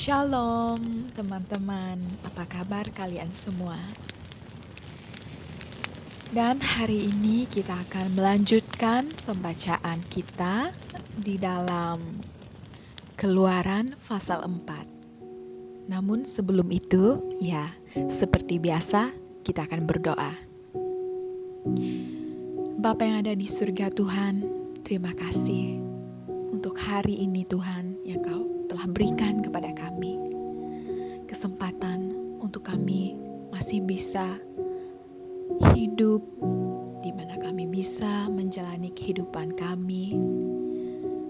Shalom teman-teman, apa kabar kalian semua? Dan hari ini kita akan melanjutkan pembacaan kita di dalam Keluaran pasal 4. Namun sebelum itu, seperti biasa kita akan berdoa. Bapa yang ada di surga Tuhan, terima kasih untuk hari ini Tuhan yang Kau telah berikan kepada kami. Kesempatan untuk kami masih bisa hidup, di mana kami bisa menjalani kehidupan kami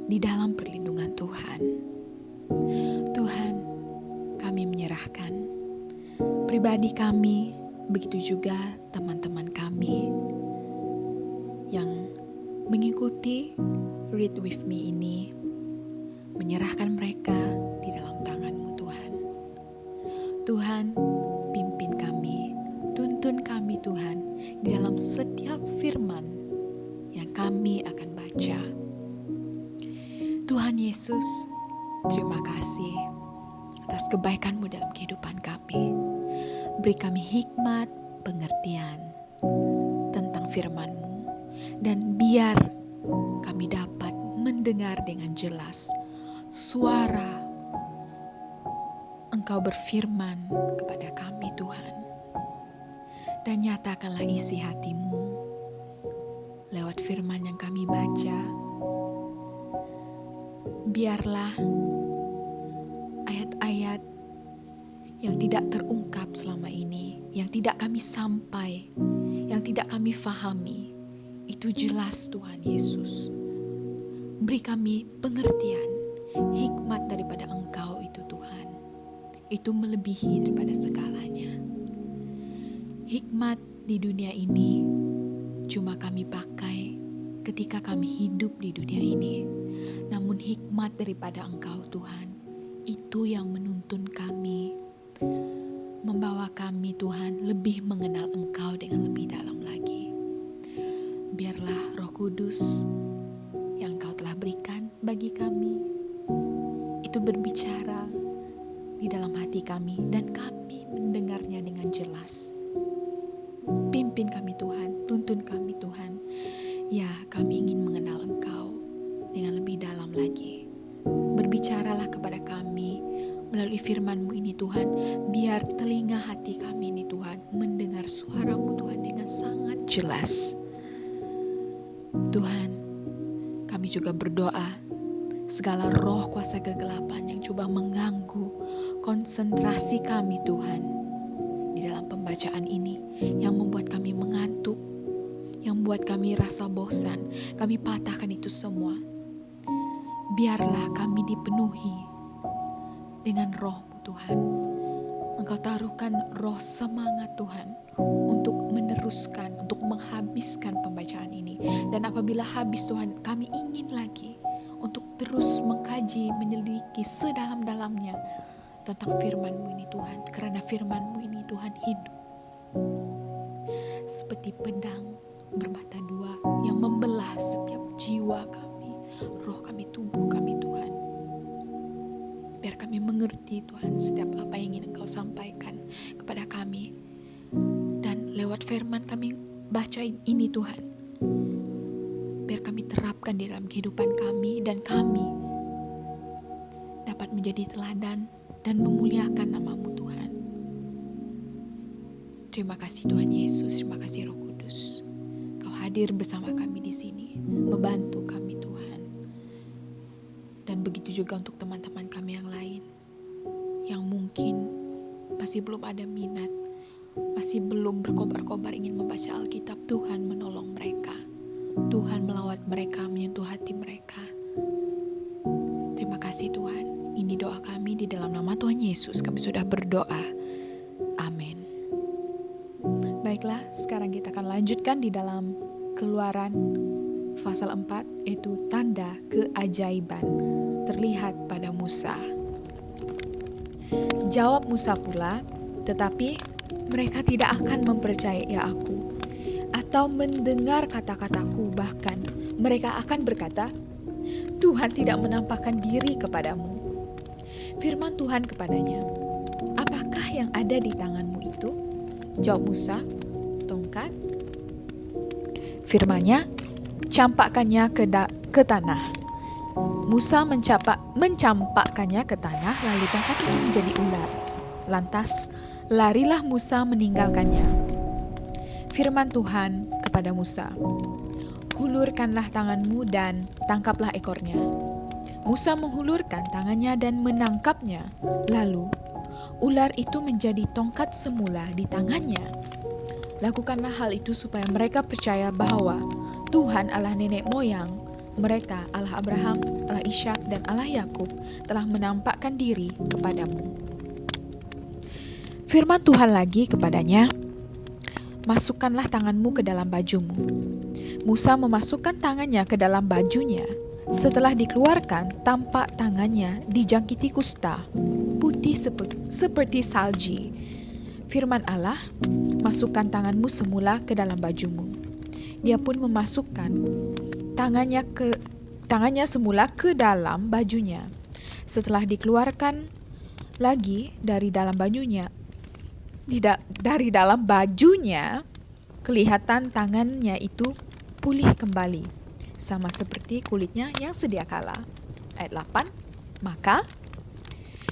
di dalam perlindungan Tuhan. Tuhan, kami menyerahkan pribadi kami, begitu juga teman-teman kami yang mengikuti Read With Me ini, menyerahkan mereka di dalam tangan-Mu Tuhan. Tuhan, pimpin kami, tuntun kami Tuhan, di dalam setiap firman yang kami akan baca. Tuhan Yesus, terima kasih atas kebaikan-Mu dalam kehidupan kami. Beri kami hikmat, pengertian tentang firman-Mu, dan biar kami dapat mendengar dengan jelas suara Engkau berfirman kepada kami Tuhan. Dan nyatakanlah isi hati-Mu lewat firman yang kami baca. Biarlah ayat-ayat yang tidak terungkap selama ini, yang tidak kami sampai, yang tidak kami fahami, itu jelas Tuhan Yesus. Beri kami pengertian, hikmat daripada Engkau itu Tuhan. Itu melebihi daripada segalanya. Hikmat di dunia ini cuma kami pakai ketika kami hidup di dunia ini. Namun hikmat daripada Engkau Tuhan, itu yang menuntun kami, membawa kami Tuhan lebih mengenal Engkau dengan lebih dalam lagi. Biarlah Roh Kudus yang Engkau telah berikan bagi kami itu berbicara di dalam hati kami, dan kami mendengarnya dengan jelas. Pimpin kami Tuhan, tuntun kami Tuhan. Ya, kami ingin mengenal Engkau dengan lebih dalam lagi. Berbicaralah kepada kami melalui firman-Mu ini Tuhan, biar telinga hati kami ini Tuhan mendengar suara-Mu Tuhan dengan sangat jelas. Tuhan, kami juga berdoa segala roh kuasa kegelapan yang coba mengganggu konsentrasi kami Tuhan di dalam pembacaan ini, yang membuat kami mengantuk, yang membuat kami rasa bosan, kami patahkan itu semua. Biarlah kami dipenuhi dengan Roh-Mu Tuhan. Engkau taruhkan roh semangat Tuhan untuk meneruskan, untuk menghabiskan pembacaan ini. Dan apabila habis Tuhan, kami ingin lagi untuk terus mengkaji, menyelidiki sedalam-dalamnya tentang firman-Mu ini Tuhan. Karena firman-Mu ini Tuhan hidup seperti pedang bermata dua yang membelah setiap jiwa kami, roh kami, tubuh kami Tuhan. Biar kami mengerti Tuhan setiap apa yang ingin Engkau sampaikan kepada kami. Dan lewat firman kami baca ini Tuhan, biar kami terapkan di dalam kehidupan kami, dan kami dapat menjadi teladan dan memuliakan nama-Mu Tuhan. Terima kasih Tuhan Yesus, terima kasih Roh Kudus. Kau hadir bersama kami di sini, membantu kami Tuhan. Dan begitu juga untuk teman-teman kami yang lain, yang mungkin masih belum ada minat, masih belum berkobar-kobar ingin membaca Alkitab. Tuhan menolong mereka, Tuhan melawat mereka, menyentuh hati mereka. Terima kasih Tuhan. Ini doa kami di dalam nama Tuhan Yesus. Kami sudah berdoa. Amin. Baiklah, sekarang kita akan lanjutkan di dalam Keluaran pasal 4, yaitu tanda keajaiban terlihat pada Musa. Jawab Musa pula, tetapi mereka tidak akan mempercayai aku atau mendengar kata-kataku, bahkan mereka akan berkata, Tuhan tidak menampakkan diri kepadamu. Firman Tuhan kepadanya, "Apakah yang ada di tanganmu itu?" Jawab Musa, "Tongkat." Firman-Nya, "Campakkannya ke tanah." Musa mencampakkannya ke tanah, lalu tongkat itu menjadi ular. Lantas larilah Musa meninggalkannya. Firman Tuhan kepada Musa, "Hulurkanlah tanganmu dan tangkaplah ekornya." Musa menghulurkan tangannya dan menangkapnya. Lalu ular itu menjadi tongkat semula di tangannya. Lakukanlah hal itu supaya mereka percaya bahwa Tuhan Allah nenek moyang mereka, Allah Abraham, Allah Ishak, dan Allah Yakub telah menampakkan diri kepadamu. Firman Tuhan lagi kepadanya, "Masukkanlah tanganmu ke dalam bajumu." Musa memasukkan tangannya ke dalam bajunya. Setelah dikeluarkan, tampak tangannya dijangkiti kusta, putih seperti salji. Firman Allah, "Masukkan tanganmu semula ke dalam bajumu." Dia pun memasukkan tangannya semula ke dalam bajunya. Setelah dikeluarkan lagi dari dalam bajunya, kelihatan tangannya itu pulih kembali, sama seperti kulitnya yang sedia kala. Ayat 8, "Maka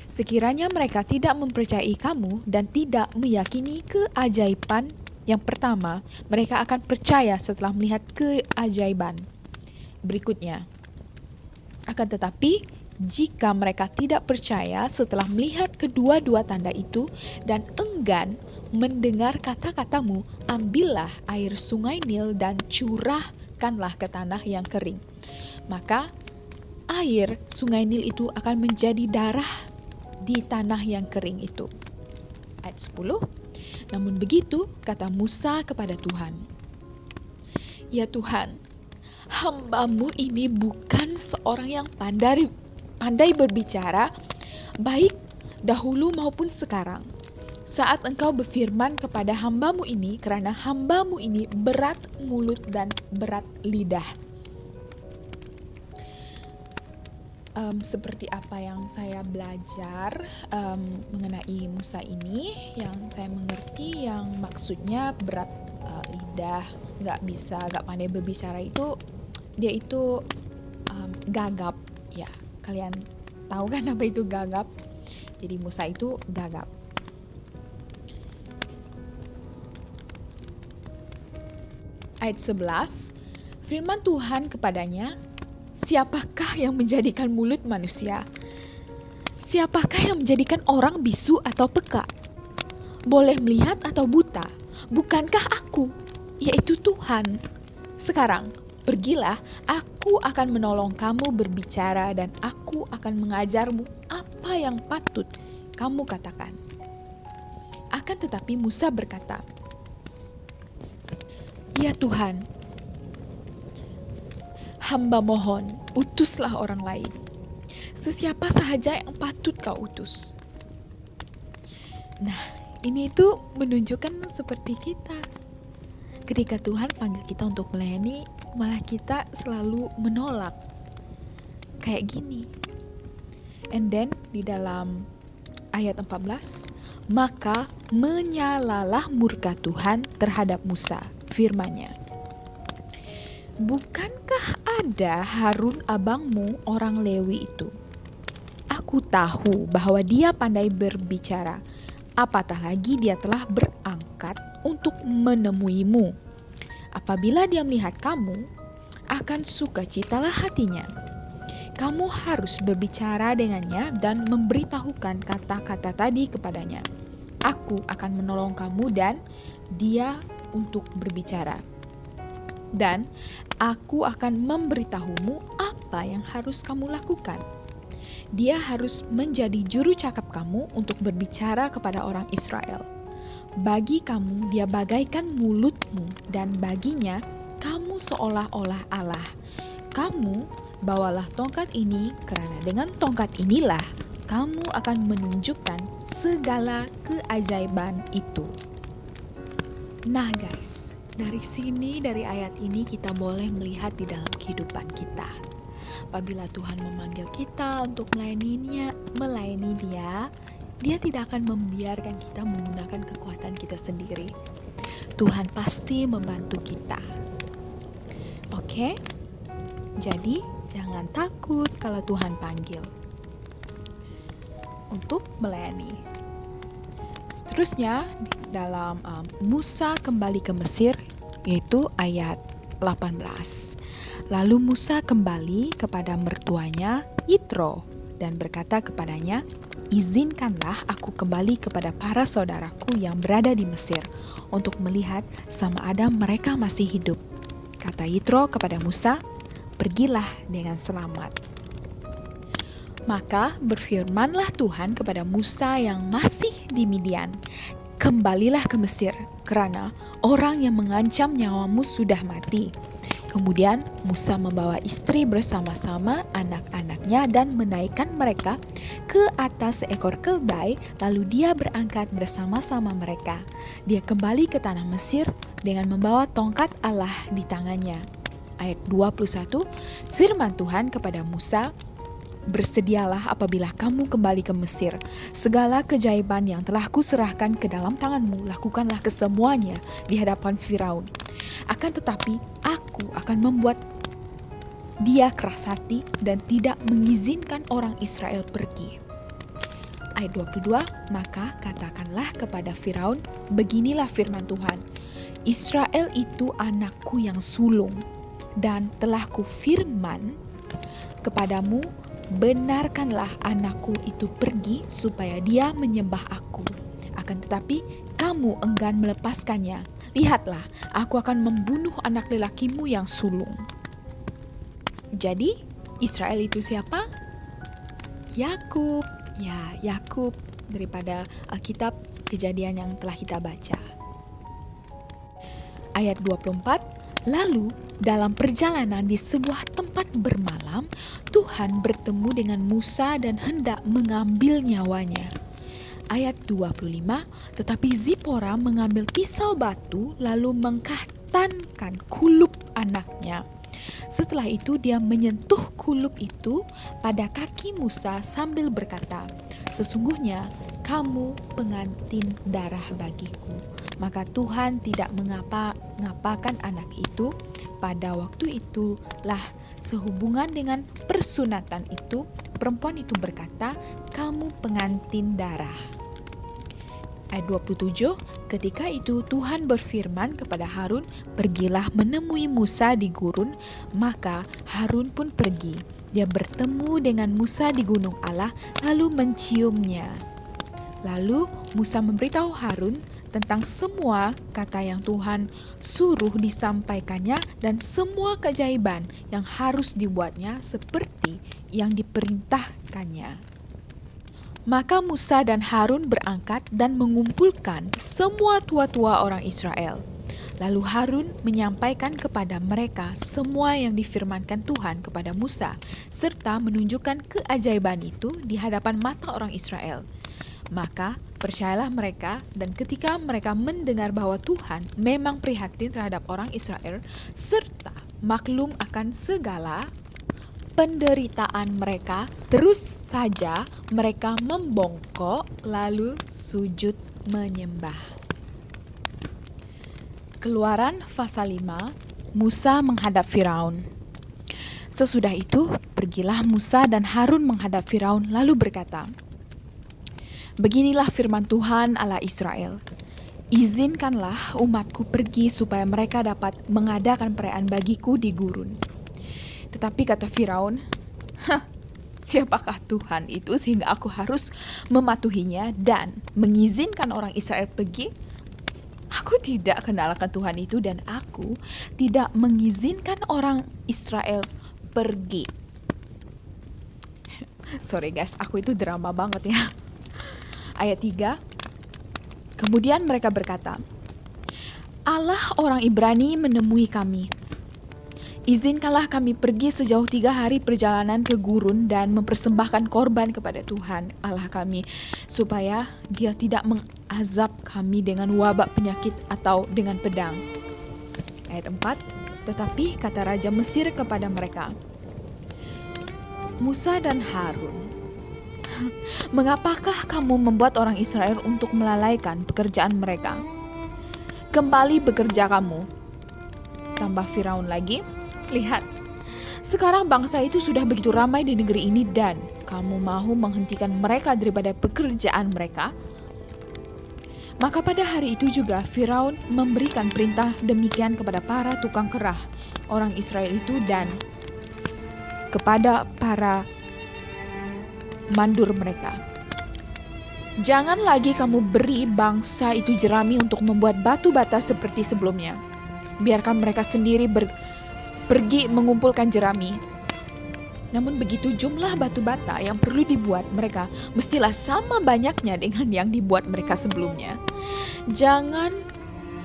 sekiranya mereka tidak mempercayai kamu dan tidak meyakini keajaiban yang pertama, mereka akan percaya setelah melihat keajaiban berikutnya. Akan tetapi, jika mereka tidak percaya setelah melihat kedua-dua tanda itu dan enggan mendengar kata-katamu, ambillah air sungai Nil dan curahkanlah ke tanah yang kering. Maka air sungai Nil itu akan menjadi darah di tanah yang kering itu." Ayat 10, "Namun begitu, kata Musa kepada Tuhan, Ya Tuhan, hamba-Mu ini bukan seorang yang pandai berbicara, baik dahulu maupun sekarang. Saat Engkau berfirman kepada hamba-Mu ini, karena hamba-Mu ini berat mulut dan berat lidah." Seperti apa yang saya belajar mengenai Musa ini, yang saya mengerti yang maksudnya berat lidah, gak pandai berbicara itu, dia itu gagap. Ya, kalian tahu kan apa itu gagap? Jadi Musa itu gagap. Ayat 11, firman Tuhan kepadanya, "Siapakah yang menjadikan mulut manusia? Siapakah yang menjadikan orang bisu atau peka? Boleh melihat atau buta? Bukankah aku, yaitu Tuhan? Sekarang, pergilah, aku akan menolong kamu berbicara dan aku akan mengajarmu apa yang patut kamu katakan." Akan tetapi Musa berkata, "Ya Tuhan, hamba mohon, utuslah orang lain. Sesiapa sahaja yang patut kau utus." Nah, ini itu menunjukkan seperti kita. Ketika Tuhan panggil kita untuk melayani, malah kita selalu menolak. Kayak gini. And then di dalam ayat 14, "Maka menyalalah murka Tuhan terhadap Musa, firman-Nya, Bukankah ada Harun abangmu orang Lewi itu? Aku tahu bahwa dia pandai berbicara, apatah lagi dia telah berangkat untuk menemuimu. Apabila dia melihat kamu, akan sukacitalah hatinya. Kamu harus berbicara dengannya dan memberitahukan kata-kata tadi kepadanya. Aku akan menolong kamu dan dia untuk berbicara. Dan aku akan memberitahumu apa yang harus kamu lakukan. Dia harus menjadi juru cakap kamu untuk berbicara kepada orang Israel. Bagi kamu dia bagaikan mulutmu, dan baginya kamu seolah-olah Allah. Kamu bawalah tongkat ini, karena dengan tongkat inilah kamu akan menunjukkan segala keajaiban itu." Nah guys, dari ayat ini kita boleh melihat di dalam kehidupan kita apabila Tuhan memanggil kita untuk melayani Dia, Dia tidak akan membiarkan kita menggunakan kekuatan kita sendiri. Tuhan pasti membantu kita. Oke? Jadi, jangan takut kalau Tuhan panggil untuk melayani. Seterusnya, dalam Musa kembali ke Mesir, yaitu ayat 18. Lalu Musa kembali kepada mertuanya, Yitro, dan berkata kepadanya, "Izinkanlah aku kembali kepada para saudaraku yang berada di Mesir, untuk melihat sama ada mereka masih hidup." Kata Yitro kepada Musa, "Pergilah dengan selamat." Maka berfirmanlah Tuhan kepada Musa yang masih di Midian, "Kembalilah ke Mesir, karena orang yang mengancam nyawamu sudah mati." Kemudian Musa membawa istri bersama-sama anak-anaknya dan menaikkan mereka ke atas seekor keldai, lalu dia berangkat bersama-sama mereka. Dia kembali ke tanah Mesir dengan membawa tongkat Allah di tangannya. Ayat 21, firman Tuhan kepada Musa, "Bersedialah apabila kamu kembali ke Mesir. Segala keajaiban yang telah kuserahkan ke dalam tanganmu, lakukanlah kesemuanya di hadapan Firaun. Akan tetapi aku akan membuat dia keras hati dan tidak mengizinkan orang Israel pergi." Ayat 22, maka katakanlah kepada Firaun, "Beginilah firman Tuhan, Israel itu anakku yang sulung, dan telah kufirman kepadamu, benarkanlah anakku itu pergi supaya dia menyembah aku. Akan tetapi kamu enggan melepaskannya. Lihatlah, aku akan membunuh anak lelakimu yang sulung." Jadi, Israel itu siapa? Yakub. Ya, Yakub daripada Alkitab Kejadian yang telah kita baca. Ayat 24, lalu dalam perjalanan di sebuah tempat bermalam, Tuhan bertemu dengan Musa dan hendak mengambil nyawanya. Ayat 25, tetapi Zipora mengambil pisau batu lalu mengkatankan kulup anaknya. Setelah itu dia menyentuh kulup itu pada kaki Musa sambil berkata, "Sesungguhnya kamu pengantin darah bagiku." Maka Tuhan tidak mengapa-ngapakan anak itu. Pada waktu itulah sehubungan dengan persunatan itu, perempuan itu berkata, "Kamu pengantin darah." Ayat 27, ketika itu Tuhan berfirman kepada Harun, "Pergilah menemui Musa di gurun." Maka Harun pun pergi. Dia bertemu dengan Musa di gunung Allah, lalu menciumnya. Lalu Musa memberitahu Harun tentang semua kata yang Tuhan suruh disampaikannya dan semua keajaiban yang harus dibuatnya seperti yang diperintahkannya. Maka Musa dan Harun berangkat dan mengumpulkan semua tua-tua orang Israel. Lalu Harun menyampaikan kepada mereka semua yang difirmankan Tuhan kepada Musa, serta menunjukkan keajaiban itu di hadapan mata orang Israel. Maka percayalah mereka, dan ketika mereka mendengar bahwa Tuhan memang prihatin terhadap orang Israel, serta maklum akan segala penderitaan mereka, terus saja mereka membongkok lalu sujud menyembah. Keluaran pasal 5, Musa menghadap Firaun. Sesudah itu, pergilah Musa dan Harun menghadap Firaun lalu berkata, "Beginilah firman Tuhan Allah Israel, izinkanlah umatku pergi supaya mereka dapat mengadakan perayaan bagiku di gurun." Tetapi kata Firaun, "Siapakah Tuhan itu sehingga aku harus mematuhinya dan mengizinkan orang Israel pergi? Aku tidak kenal akan Tuhan itu dan aku tidak mengizinkan orang Israel pergi." Sorry guys, aku itu drama banget ya. Ayat 3, kemudian mereka berkata, "Allah orang Ibrani menemui kami. Izinkanlah kami pergi sejauh 3 hari perjalanan ke gurun dan mempersembahkan korban kepada Tuhan Allah kami, supaya Dia tidak mengazab kami dengan wabak penyakit atau dengan pedang." Ayat 4, tetapi kata Raja Mesir kepada mereka, Musa dan Harun, mengapakah kamu membuat orang Israel untuk melalaikan pekerjaan mereka? Kembali bekerja kamu. Tambah Firaun lagi, lihat, sekarang bangsa itu sudah begitu ramai di negeri ini dan kamu mau menghentikan mereka daripada pekerjaan mereka? Maka pada hari itu juga Firaun memberikan perintah demikian kepada para tukang kerah orang Israel itu dan kepada para mandur mereka. Jangan lagi kamu beri bangsa itu jerami untuk membuat batu bata seperti sebelumnya. Biarkan mereka sendiri pergi mengumpulkan jerami. Namun begitu jumlah batu bata yang perlu dibuat mereka mestilah sama banyaknya dengan yang dibuat mereka sebelumnya. Jangan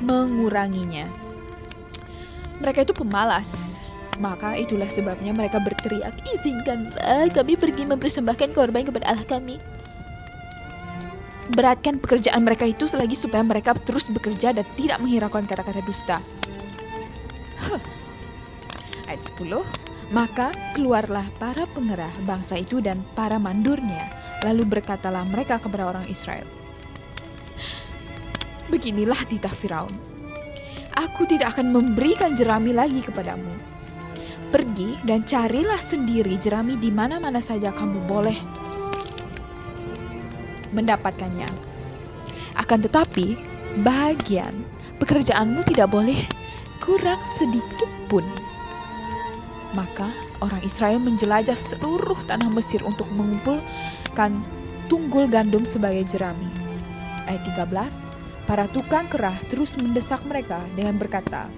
menguranginya. Mereka itu pemalas. Maka itulah sebabnya mereka berteriak, izinkanlah kami pergi mempersembahkan korban kepada Allah kami. Beratkan pekerjaan mereka itu selagi supaya mereka terus bekerja dan tidak menghiraukan kata-kata dusta. Ayat 10, maka keluarlah para pengerah bangsa itu dan para mandurnya, lalu berkatalah mereka kepada orang Israel, beginilah titah Firaun, aku tidak akan memberikan jerami lagi kepadamu. Pergi dan carilah sendiri jerami di mana-mana saja kamu boleh mendapatkannya. Akan tetapi, bagian pekerjaanmu tidak boleh kurang sedikit pun. Maka orang Israel menjelajah seluruh tanah Mesir untuk mengumpulkan tunggul gandum sebagai jerami. Ayat 13, para tukang kerah terus mendesak mereka dengan berkata,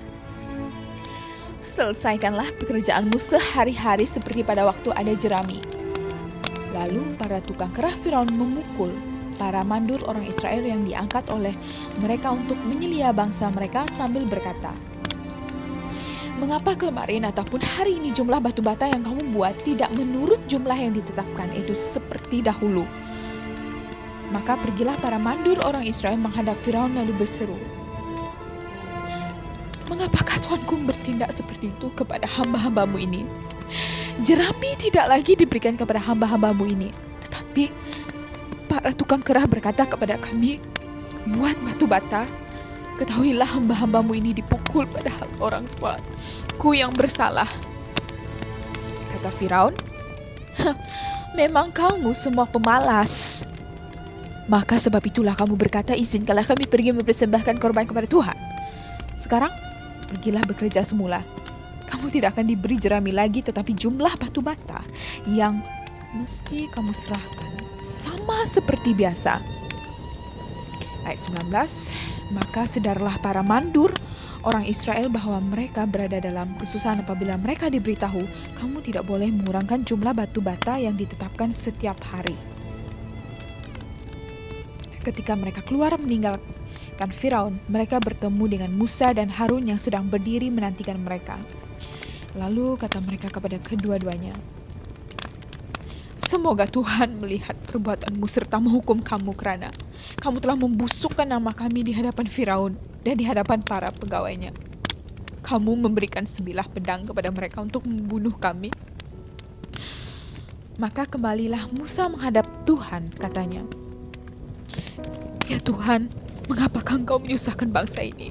selesaikanlah pekerjaanmu sehari-hari seperti pada waktu ada jerami. Lalu para tukang kerah Firaun memukul para mandur orang Israel yang diangkat oleh mereka untuk menyelia bangsa mereka sambil berkata, mengapa kemarin ataupun hari ini jumlah batu bata yang kamu buat tidak menurut jumlah yang ditetapkan, itu seperti dahulu? Maka pergilah para mandur orang Israel menghadap Firaun lalu berseru, mengapakah Tuanku bertindak seperti itu kepada hamba-hambamu ini? Jerami tidak lagi diberikan kepada hamba-hambamu ini, tetapi para tukang kerah berkata kepada kami, buat batu bata. Ketahuilah hamba-hambamu ini dipukul padahal orang tuaku yang bersalah. Kata Firaun, memang kamu semua pemalas. Maka sebab itulah kamu berkata, izinkanlah kami pergi mempersembahkan korban kepada Tuhan. Sekarang pergilah bekerja semula. Kamu tidak akan diberi jerami lagi, tetapi jumlah batu bata yang mesti kamu serahkan sama seperti biasa. Ayat 19, maka sedarlah para mandur orang Israel bahwa mereka berada dalam kesusahan apabila mereka diberitahu, kamu tidak boleh mengurangkan jumlah batu bata yang ditetapkan setiap hari. Ketika mereka keluar meninggalkan Firaun, mereka bertemu dengan Musa dan Harun yang sedang berdiri menantikan mereka. Lalu kata mereka kepada kedua-duanya, semoga Tuhan melihat perbuatanmu serta menghukum kamu kerana kamu telah membusukkan nama kami di hadapan Firaun dan di hadapan para pegawainya. Kamu memberikan sebilah pedang kepada mereka untuk membunuh kami. Maka kembalilah Musa menghadap Tuhan, katanya, ya Tuhan, mengapakah engkau menyusahkan bangsa ini?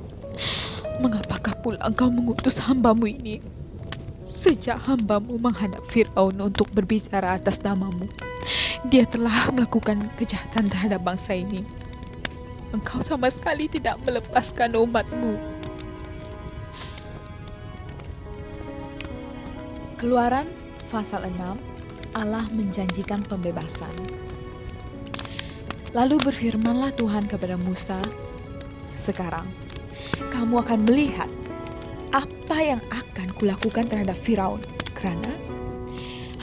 Mengapakah pula engkau mengutus hambamu ini? Sejak hambamu menghadap Firaun untuk berbicara atas namamu, dia telah melakukan kejahatan terhadap bangsa ini. Engkau sama sekali tidak melepaskan umatmu. Keluaran pasal 6, Allah menjanjikan pembebasan. Lalu berfirmanlah Tuhan kepada Musa, sekarang kamu akan melihat apa yang akan kulakukan terhadap Firaun, kerana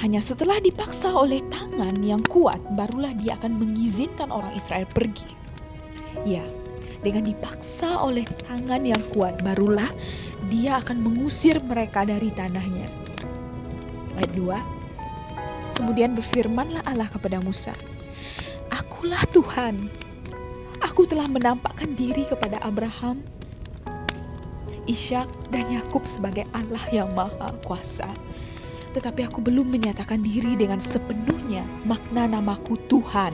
hanya setelah dipaksa oleh tangan yang kuat, barulah dia akan mengizinkan orang Israel pergi. Ya, dengan dipaksa oleh tangan yang kuat, barulah dia akan mengusir mereka dari tanahnya. Ayat 2, kemudian berfirmanlah Allah kepada Musa, akulah Tuhan, aku telah menampakkan diri kepada Abraham, Ishak dan Yakub sebagai Allah yang Maha Kuasa. tetapi aku belum menyatakan diri dengan sepenuhnya makna namaku Tuhan.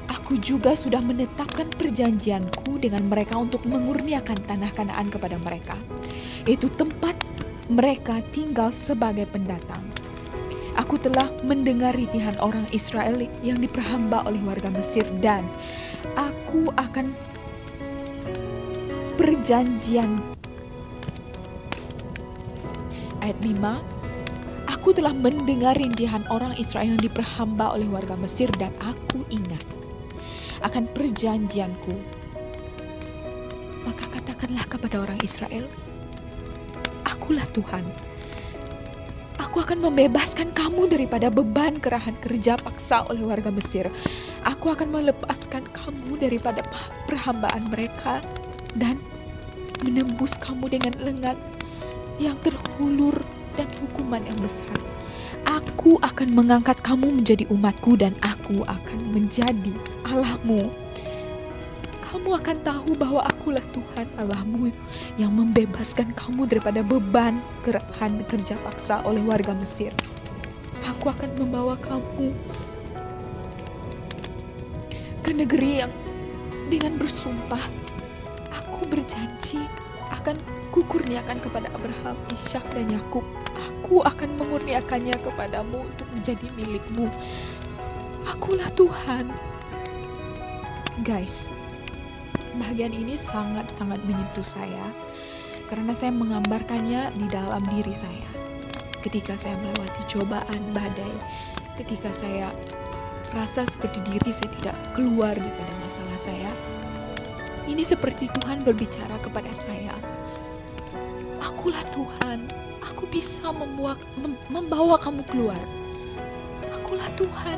Aku juga sudah menetapkan perjanjianku dengan mereka untuk mengurniakan tanah Kanaan kepada mereka, yaitu tempat mereka tinggal sebagai pendatang. Aku telah mendengar rintihan orang Israel yang diperhamba oleh warga Mesir, dan aku akan perjanjian. Ayat 5, aku telah mendengar rintihan orang Israel yang diperhamba oleh warga Mesir, dan aku ingat akan perjanjianku. Maka katakanlah kepada orang Israel, akulah Tuhan. Aku akan membebaskan kamu daripada beban kerahan kerja paksa oleh warga Mesir. Aku akan melepaskan kamu daripada perhambaan mereka dan menembus kamu dengan lengan yang terhulur dan hukuman yang besar. Aku akan mengangkat kamu menjadi umatku, dan aku akan menjadi Allahmu. Kamu akan tahu bahwa akulah Tuhan Allahmu yang membebaskan kamu daripada beban kerahan kerja paksa oleh warga Mesir. Aku akan membawa kamu ke negeri yang dengan bersumpah aku berjanji akan kukurniakan kepada Abraham, Ishak, dan Yakub. Aku akan mengurniakannya kepadamu untuk menjadi milikmu. Akulah Tuhan. Guys, bagian ini sangat-sangat menyentuh saya karena saya menggambarkannya di dalam diri saya. Ketika saya melewati cobaan, badai, ketika saya rasa seperti diri saya tidak keluar daripada masalah saya, ini seperti Tuhan berbicara kepada saya. Akulah Tuhan, aku bisa membawa kamu keluar. Akulah Tuhan.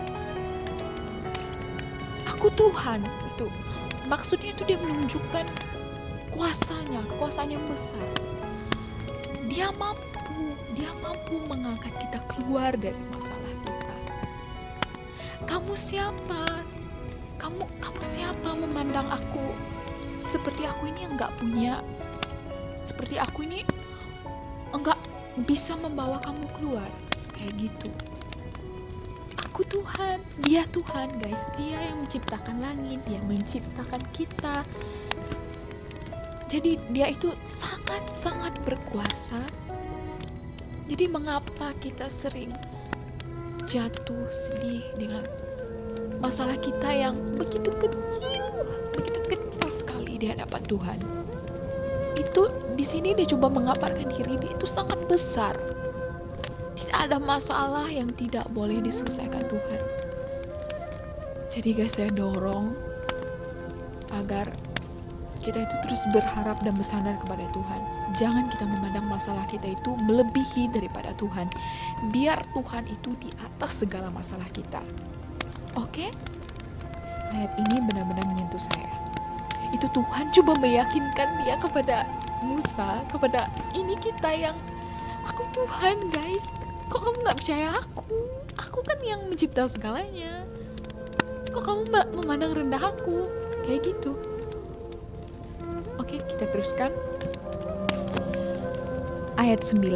Aku Tuhan. Itu maksudnya itu dia menunjukkan kuasanya yang besar. Dia mampu mengangkat kita keluar dari masalah kita. Kamu siapa? Kamu siapa memandang aku seperti aku ini enggak punya, seperti aku ini enggak bisa membawa kamu keluar, kayak gitu. Aku Tuhan, dia Tuhan guys, dia yang menciptakan langit, dia menciptakan kita. Jadi dia itu sangat-sangat berkuasa. Jadi mengapa kita sering jatuh sedih dengan masalah kita yang begitu kecil sekali di hadapan Tuhan. Itu di sini dia coba mengaparkan diri dia itu sangat besar. Tidak ada masalah yang tidak boleh diselesaikan Tuhan. Jadi guys, saya dorong agar kita itu terus berharap dan bersandar kepada Tuhan. Jangan kita memandang masalah kita itu melebihi daripada Tuhan. Biar Tuhan itu di atas segala masalah kita. Oke? Ayat ini benar-benar menyentuh saya. Itu Tuhan coba meyakinkan dia kepada Musa, kepada ini kita yang aku Tuhan guys. Kok kamu gak percaya aku? Aku kan yang mencipta segalanya. Kok kamu memandang rendah aku? Kayak gitu. Oke, kita teruskan. Ayat 9.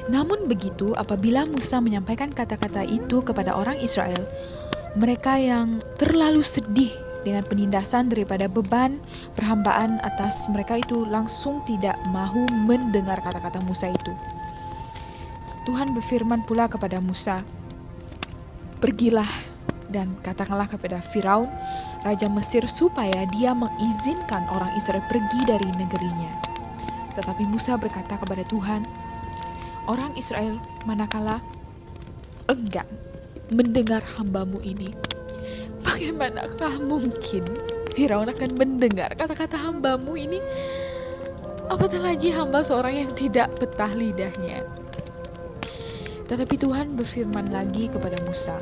Namun begitu, apabila Musa menyampaikan kata-kata itu kepada orang Israel, mereka yang terlalu sedih dengan penindasan daripada beban perhambaan atas mereka itu langsung tidak mahu mendengar kata-kata Musa itu. Tuhan berfirman pula kepada Musa, "Pergilah dan katakanlah kepada Firaun, Raja Mesir, supaya dia mengizinkan orang Israel pergi dari negerinya." Tetapi Musa berkata kepada Tuhan, "Orang Israel manakala enggan mendengar hambamu ini, bagaimanakah mungkin Firaun akan mendengar kata-kata hambamu ini? Apatah lagi hamba seorang yang tidak petah lidahnya." Tetapi Tuhan berfirman lagi kepada Musa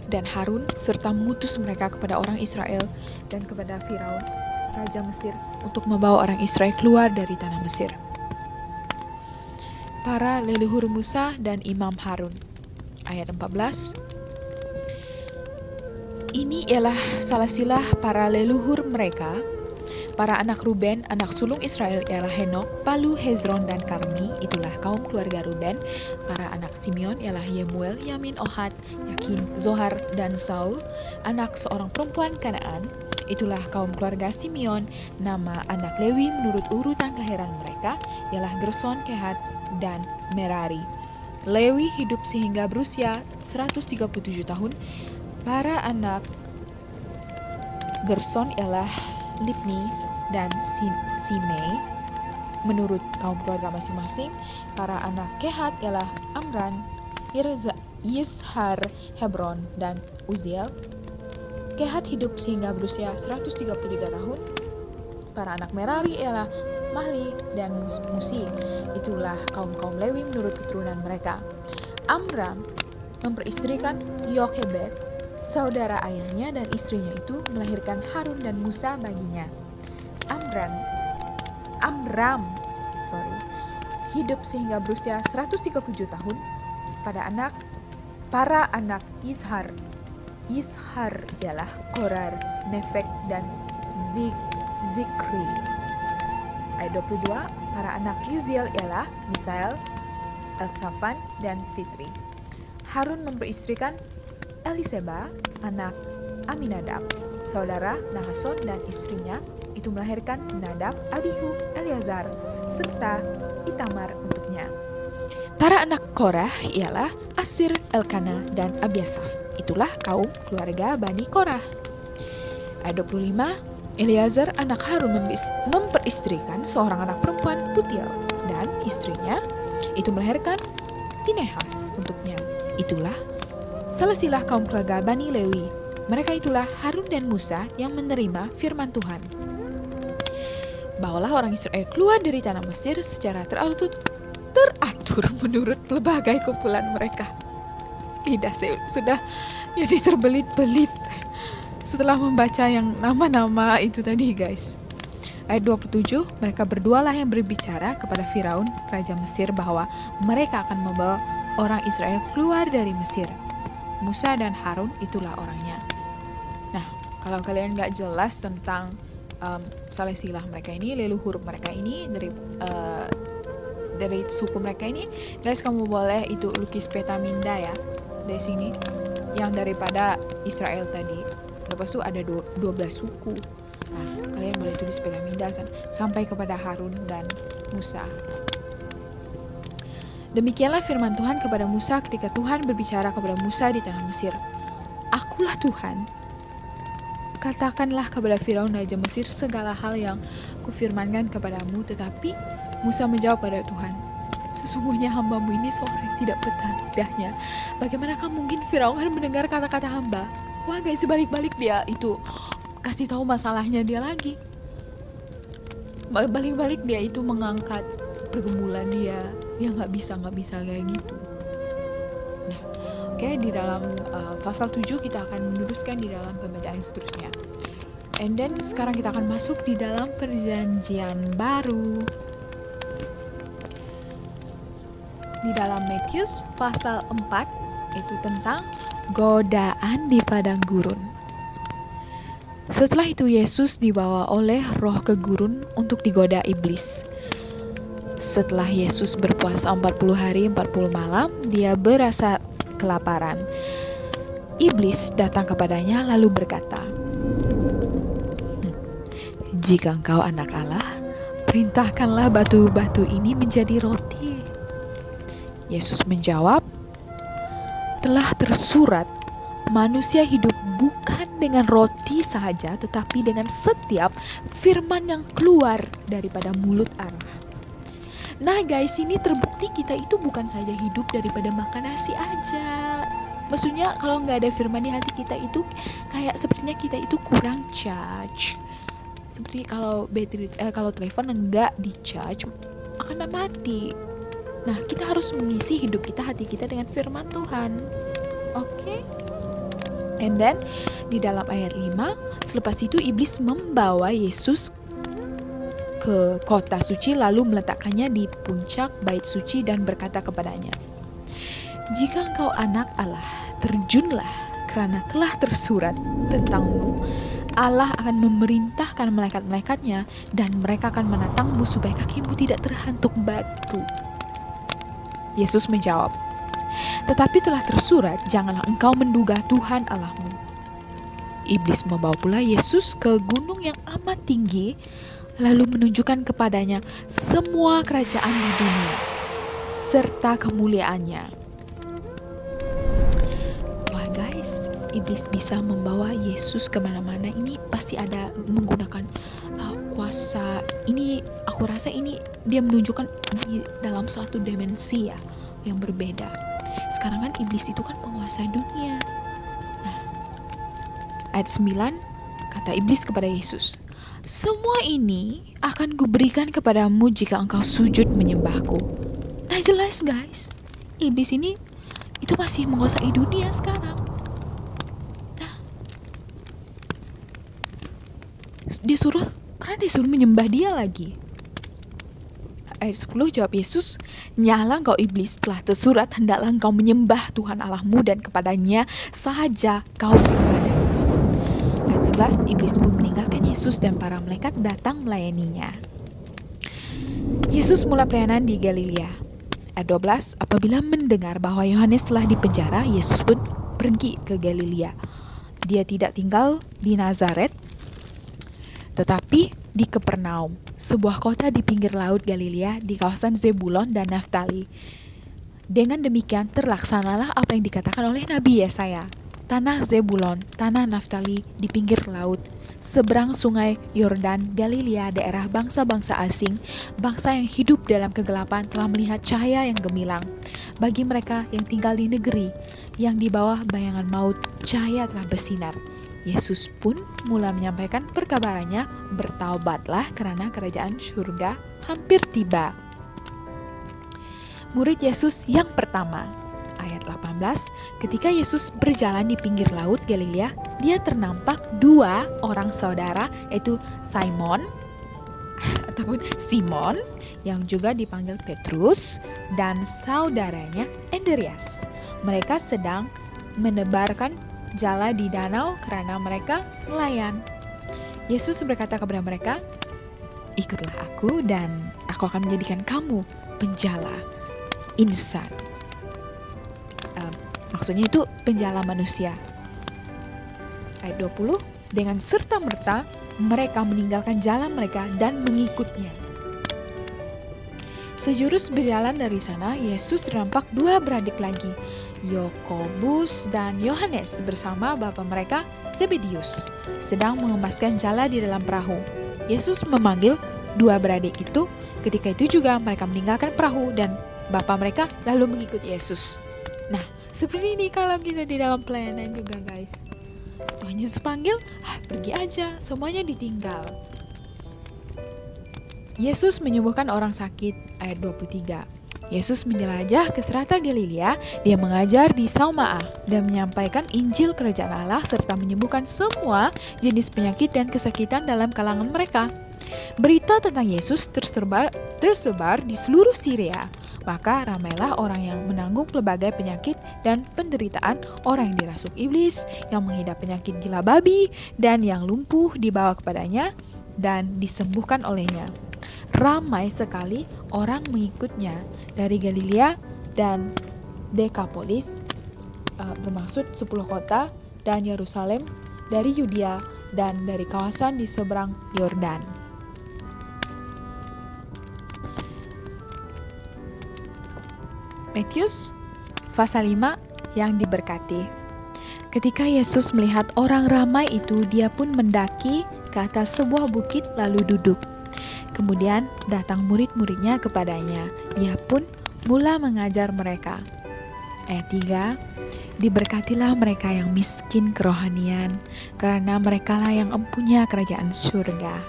dan Harun serta mengutus mereka kepada orang Israel dan kepada Firaun, Raja Mesir, untuk membawa orang Israel keluar dari tanah Mesir. Para leluhur Musa dan Imam Harun. Ayat 14. Ini ialah salasilah para leluhur mereka. Para anak Ruben, anak sulung Israel ialah Henok, Palu, Hezron, dan Karmi. Itulah kaum keluarga Ruben. Para anak Simeon ialah Yemuel, Yamin, Ohad, Yakin, Zohar, dan Saul. Anak seorang perempuan Kanaan. Itulah kaum keluarga Simeon. Nama anak Lewi menurut urutan kelahiran mereka ialah Gerson, Kehat, dan Merari. Lewi hidup sehingga berusia 137 tahun. Para anak Gerson ialah Libni dan Simei menurut kaum keluarga masing-masing. Para anak Kehat ialah Amran, Yishar, Hebron, dan Uziel. Kehat hidup sehingga berusia 133 tahun. Para anak Merari ialah Mahli dan Musi. Itulah kaum-kaum Lewi menurut keturunan mereka. Amram memperistrikan Yokebed, saudara ayahnya, dan istrinya itu melahirkan Harun dan Musa baginya. Amram hidup sehingga berusia 137 tahun. Para anak Yishar ialah Korar, Nefek, dan Zikri. Ayat 22, para anak Uziel ialah Misael, Elsafan, dan Sitri. Harun memperistrikan Eliseba, anak Aminadab, saudara Nahason, dan istrinya itu melahirkan Nadab, Abihu, Eleazar, serta Itamar untuknya. Para anak Korah ialah Asir, Elkana, dan Abiasaf. Itulah kaum keluarga Bani Korah. Ayat 25, Eleazar anak Harun memperistrikan seorang anak perempuan Putiel, dan istrinya itu melahirkan Finehas untuknya. Itulah silsilah kaum keluarga Bani Lewi. Mereka itulah Harun dan Musa yang menerima firman Tuhan. Bawalah orang Israel keluar dari tanah Mesir secara teratur menurut pelbagai kumpulan mereka. Lidah saya sudah jadi terbelit-belit setelah membaca yang nama-nama itu tadi, guys. Ayat 27, mereka berdualah yang berbicara kepada Firaun, Raja Mesir, bahwa mereka akan membawa orang Israel keluar dari Mesir. Musa dan Harun itulah orangnya. Nah, kalau kalian gak jelas tentang silsilah mereka ini, leluhur mereka ini, dari suku mereka ini, guys, kamu boleh itu lukis peta minda ya, dari sini, yang daripada Israel tadi. Lepas itu ada 12 suku. Nah, kalian boleh tulis peta minda sampai kepada Harun dan Musa. Demikianlah firman Tuhan kepada Musa ketika Tuhan berbicara kepada Musa di tanah Mesir. Akulah Tuhan. Katakanlah kepada Firaun Raja Mesir segala hal yang kufirmankan kepadamu. Tetapi Musa menjawab kepada Tuhan, sesungguhnya hambamu ini seorang yang tidak bertandahnya. Bagaimanakah mungkin Firaun mendengar kata-kata hamba? Wah guys, sebalik-balik dia itu kasih tahu masalahnya dia lagi. Balik-balik dia itu mengangkat pergumulan dia nggak bisa kayak gitu. Nah, oke, di dalam pasal 7 kita akan meneruskan di dalam pembacaan seterusnya. And then sekarang kita akan masuk di dalam perjanjian baru. Di dalam Matius pasal 4 itu tentang godaan di padang gurun. Setelah itu Yesus dibawa oleh roh ke gurun untuk digoda iblis. Setelah Yesus berpuasa 40 hari 40 malam, dia berasa kelaparan. Iblis datang kepadanya lalu berkata, "Jika engkau anak Allah, perintahkanlah batu-batu ini menjadi roti." Yesus menjawab, "Telah tersurat, manusia hidup bukan dengan roti saja, tetapi dengan setiap firman yang keluar daripada mulut Allah." Nah guys, ini terbukti kita itu bukan saja hidup daripada makan nasi aja. Maksudnya kalau nggak ada firman di hati kita itu kayak sepertinya kita itu kurang charge. Seperti kalau kalau telepon nggak di charge akan mati. Nah, kita harus mengisi hidup kita, hati kita dengan firman Tuhan. Oke? And then di dalam ayat 5, selepas itu iblis membawa Yesus ke kota suci lalu meletakkannya di puncak bait suci dan berkata kepadanya, "Jika engkau anak Allah, terjunlah, karena telah tersurat tentangmu, Allah akan memerintahkan malaikat-malaikatnya dan mereka akan menatangmu supaya kakimu tidak terhantuk batu. Yesus menjawab, tetapi telah tersurat, janganlah engkau menduga Tuhan Allahmu. Iblis membawa pula Yesus ke gunung yang amat tinggi, lalu menunjukkan kepadanya semua kerajaan di dunia, serta kemuliaannya. Wah guys, iblis bisa membawa Yesus kemana-mana. Ini pasti ada menggunakan kuasa. Ini aku rasa ini dia menunjukkan di dalam suatu dimensi ya, yang berbeda. Sekarang kan iblis itu kan penguasa dunia. Nah, ayat 9 kata iblis kepada Yesus, semua ini akan kuberikan kepadamu jika engkau sujud menyembahku. Nah jelas guys, iblis ini itu masih menguasai dunia sekarang. Nah, karena disuruh menyembah dia lagi. Ayat 10 jawab Yesus, nyala engkau iblis, telah tersurat hendaklah engkau menyembah Tuhan Allahmu dan kepadanya sahaja kau beribadah. Ayat 11, iblis pun meninggalkan Yesus dan para malaikat datang melayaninya. Yesus mulai pelayanan di Galilea. Ayat 12, apabila mendengar bahwa Yohanes telah dipenjara, Yesus pun pergi ke Galilea. Dia tidak tinggal di Nazaret, tetapi di Kapernaum, sebuah kota di pinggir laut Galilea di kawasan Zebulon dan Naftali. Dengan demikian terlaksanalah apa yang dikatakan oleh Nabi Yesaya. Tanah Zebulon, tanah Naftali di pinggir laut, seberang sungai Yordan, Galilea, daerah bangsa-bangsa asing, bangsa yang hidup dalam kegelapan telah melihat cahaya yang gemilang. Bagi mereka yang tinggal di negeri, yang di bawah bayangan maut, cahaya telah bersinar. Yesus pun mulai menyampaikan perkabarannya, bertaubatlah karena kerajaan surga hampir tiba. Murid Yesus yang pertama. Ayat 18, ketika Yesus berjalan di pinggir laut Galilea, dia ternampak dua orang saudara, yaitu Simon ataupun Simon yang juga dipanggil Petrus dan saudaranya Andreas. Mereka sedang menebarkan jala di danau karena mereka nelayan. Yesus berkata kepada mereka, ikutlah aku dan aku akan menjadikan kamu penjala insan. Maksudnya itu penjala manusia. Ayat 20, dengan serta-merta mereka meninggalkan jalan mereka dan mengikutnya. Sejurus berjalan dari sana, Yesus ternampak dua beradik lagi, Yakobus dan Yohanes bersama bapa mereka Zebedius, sedang mengemaskan jala di dalam perahu. Yesus memanggil dua beradik itu. Ketika itu juga mereka meninggalkan perahu dan bapa mereka lalu mengikut Yesus. Nah, seperti ini kalau kita di dalam pelayanan juga guys. Tuhan Yesus panggil, pergi aja, semuanya ditinggal. Yesus menyembuhkan orang sakit, ayat 23. Yesus menjelajah ke serata Galilea, dia mengajar di Saumaah dan menyampaikan Injil Kerajaan Allah serta menyembuhkan semua jenis penyakit dan kesakitan dalam kalangan mereka. Berita tentang Yesus tersebar di seluruh Syria. Maka ramailah orang yang menanggung pelbagai penyakit dan penderitaan, orang yang dirasuk iblis, yang mengidap penyakit gila babi, dan yang lumpuh dibawa kepadanya dan disembuhkan olehnya. Ramai sekali orang mengikutnya dari Galilea dan Dekapolis, bermaksud 10 kota, dan Yerusalem, dari Yudea, dan dari kawasan di seberang Yordan. Matius pasal 5 yang diberkati. Ketika Yesus melihat orang ramai itu, dia pun mendaki ke atas sebuah bukit lalu duduk. Kemudian datang murid-muridnya kepadanya. Dia pun mula mengajar mereka. Ayat 3, diberkatilah mereka yang miskin kerohanian, karena merekalah yang empunya kerajaan surga.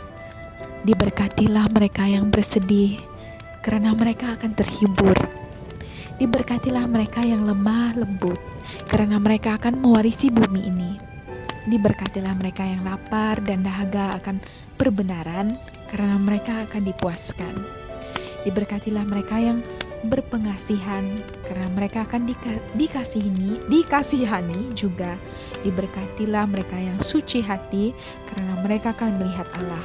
Diberkatilah mereka yang bersedih, karena mereka akan terhibur. Diberkatilah mereka yang lemah lembut, karena mereka akan mewarisi bumi ini. Diberkatilah mereka yang lapar dan dahaga akan kebenaran, karena mereka akan dipuaskan. Diberkatilah mereka yang berpengasihan karena mereka akan dikasihani juga. Diberkatilah mereka yang suci hati karena mereka akan melihat Allah.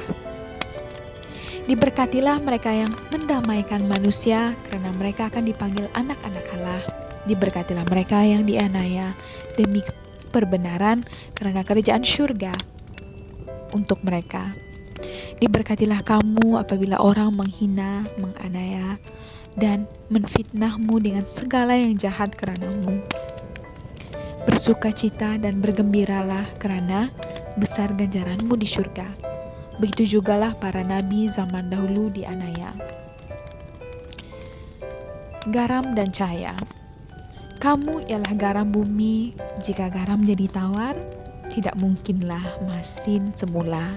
Diberkatilah mereka yang mendamaikan manusia karena mereka akan dipanggil anak-anak Allah. Diberkatilah mereka yang dianiaya demi perbenaran karena kerajaan surga untuk mereka. Diberkatilah kamu apabila orang menghina, menganiaya, dan menfitnahmu dengan segala yang jahat karena-Mu. Bersukacita dan bergembiralah karena besar ganjaran-Mu di surga. Begitu jugalah para nabi zaman dahulu dianiaya. Garam dan cahaya. Kamu ialah garam bumi. Jika garam jadi tawar, tidak mungkinlah masin semula.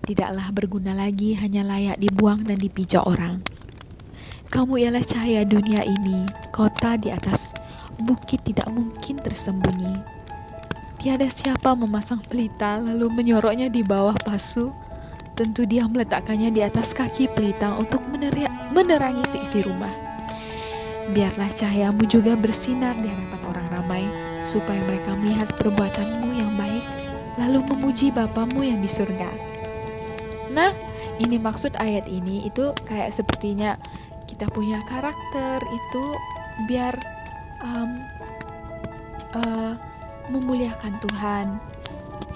Tidaklah berguna lagi, hanya layak dibuang dan dipijak orang. Kamu ialah cahaya dunia ini. Kota di atas bukit tidak mungkin tersembunyi. Tiada siapa memasang pelita lalu menyoroknya di bawah pasu. Tentu dia meletakkannya di atas kaki pelita untuk menerangi seisi rumah. Biarlah cahayamu juga bersinar di hadapan orang ramai, supaya mereka melihat perbuatanmu yang baik, lalu memuji Bapamu yang di surga. Nah, ini maksud ayat ini itu kayak sepertinya kita punya karakter itu biar memuliakan Tuhan.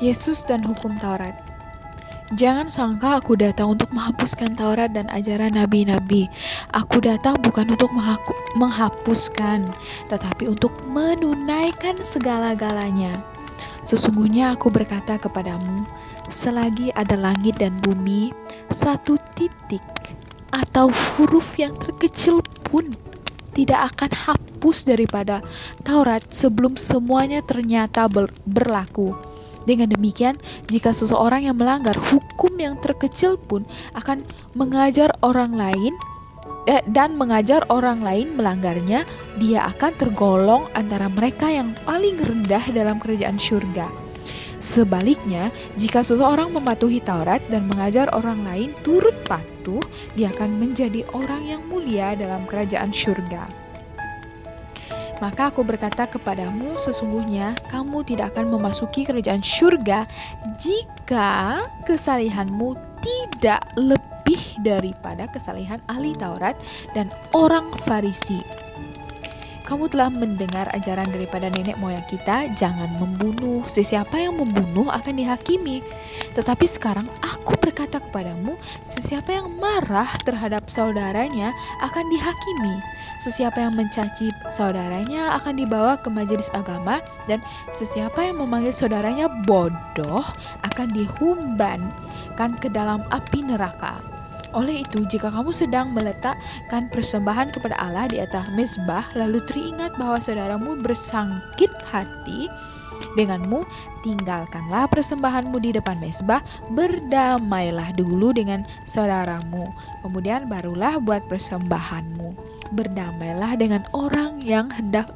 Yesus dan hukum Taurat. Jangan sangka aku datang untuk menghapuskan Taurat dan ajaran nabi-nabi. Aku datang bukan untuk menghapuskan, tetapi untuk menunaikan segala-galanya. Sesungguhnya aku berkata kepadamu, selagi ada langit dan bumi, satu titik atau huruf yang terkecil pun tidak akan hapus daripada Taurat sebelum semuanya ternyata berlaku. Dengan demikian, jika seseorang yang melanggar hukum yang terkecil pun akan mengajar orang lain melanggarnya, dia akan tergolong antara mereka yang paling rendah dalam kerajaan surga. Sebaliknya, jika seseorang mematuhi Taurat dan mengajar orang lain turut patuh, dia akan menjadi orang yang mulia dalam kerajaan surga. Maka aku berkata kepadamu, sesungguhnya kamu tidak akan memasuki kerajaan surga jika kesalehanmu tidak lebih daripada kesalehan ahli Taurat dan orang Farisi. Kamu telah mendengar ajaran daripada nenek moyang kita, jangan membunuh. Sesiapa yang membunuh akan dihakimi. Tetapi sekarang aku berkata kepadamu, sesiapa yang marah terhadap saudaranya akan dihakimi. Sesiapa yang mencaci saudaranya akan dibawa ke majelis agama, dan sesiapa yang memanggil saudaranya bodoh akan dihumbankan ke dalam api neraka. Oleh itu, jika kamu sedang meletakkan persembahan kepada Allah di atas mezbah, lalu teringat bahwa saudaramu bersangkit hati denganmu, tinggalkanlah persembahanmu di depan mezbah, berdamailah dulu dengan saudaramu, kemudian barulah buat persembahanmu. Berdamailah dengan orang yang hendak